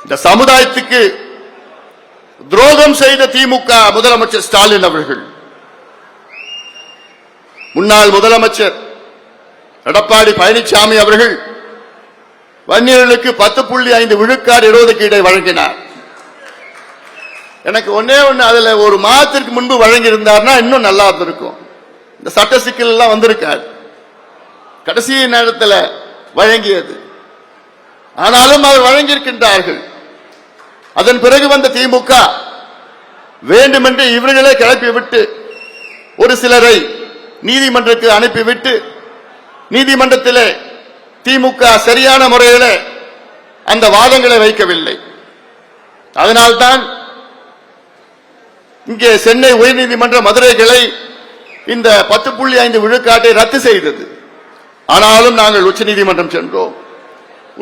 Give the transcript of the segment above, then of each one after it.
இந்த சமுதாயத்துக்கு துரோகம் செய்த திமுக முதலமைச்சர் ஸ்டாலின் அவர்கள், முன்னாள் முதலமைச்சர் எடப்பாடி பழனிசாமி அவர்கள் வன்னியர்களுக்கு 10.5 விழுக்காடு இடஒதுக்கீடை வழங்கினார். எனக்கு ஒன்னே ஒன்னு, அதுல ஒரு மாதத்திற்கு முன்பு வழங்கி இருந்தார்னா இன்னும் நல்லா இருந்திருக்கும். இந்த சட்ட சிக்கல் எல்லாம் வந்திருக்காது. கடைசி நேரத்தில் வழங்கியது. ஆனாலும் அவர் வழங்கியிருக்கின்றார்கள். அதன் பிறகு வந்த திமுக வேண்டுமென்று இவர்களே கிளப்பிவிட்டு ஒரு சிலரை நீதிமன்றத்துக்கு அனுப்பிவிட்டு, நீதிமன்றத்திலே திமுக சரியான முறையில் அந்த வாதங்களை வைக்கவில்லை. அதனால்தான் இங்கே சென்னை உயர்நீதிமன்ற மதுரை கிளை இந்த 10.5 விழுக்காட்டை ரத்து செய்தது. ஆனாலும் நாங்கள் உச்சநீதிமன்றம் சென்றோம்.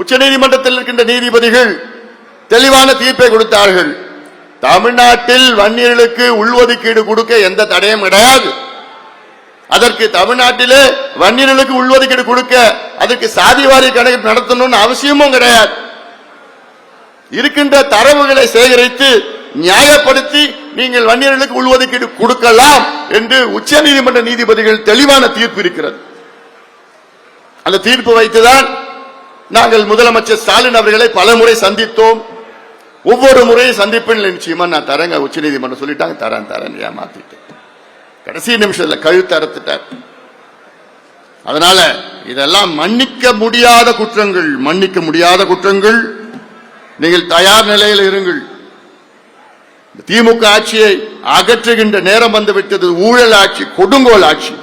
உச்சநீதிமன்றத்தில் இருக்கின்ற நீதிபதிகள் தெளிவான தீர்ப்பை கொடுத்தார்கள். தமிழ்நாட்டில் வன்னியர்களுக்கு உள்ஒதுக்கீடு கொடுக்க எந்த தடையும் கிடையாது. அதற்கு தமிழ்நாட்டிலே வன்னியர்களுக்கு உள்ஒதுக்கீடு கொடுக்க அதற்கு சாதிவாரி கணக்கு நடத்தணும்னு அவசியமும் கிடையாது. இருக்கின்ற தரவுகளை சேகரித்து நியாயப்படுத்தி நீங்கள் வன்னியர்களுக்கு உள்ஒதுக்கீடு கொடுக்கலாம் என்று உச்சநீதிமன்ற நீதிபதிகள் தெளிவான தீர்ப்பு இருக்கிறது. அந்த தீர்ப்பு வைத்துதான் நாங்கள் முதலமைச்சர் ஸ்டாலின் அவர்களை பலமுறை சந்தித்தோம். ஒவ்வொரு முறையும் சந்திப்பில் நிச்சயமா நான் தரேங்க, உச்சநீதிமன்றம் சொல்லிட்டாங்க, தரேன் ஏமாத்திட்டு கடைசி நிமிஷத்தில் கழுத்து அறுத்துட்டார். அதனால இதெல்லாம் மன்னிக்க முடியாத குற்றங்கள். நீங்கள் தயார் நிலையில் இருங்கள். திமுக ஆட்சியை அகற்றுகின்ற நேரம் வந்துவிட்டது. ஊழல் ஆட்சி, கொடுங்கோல் ஆட்சி.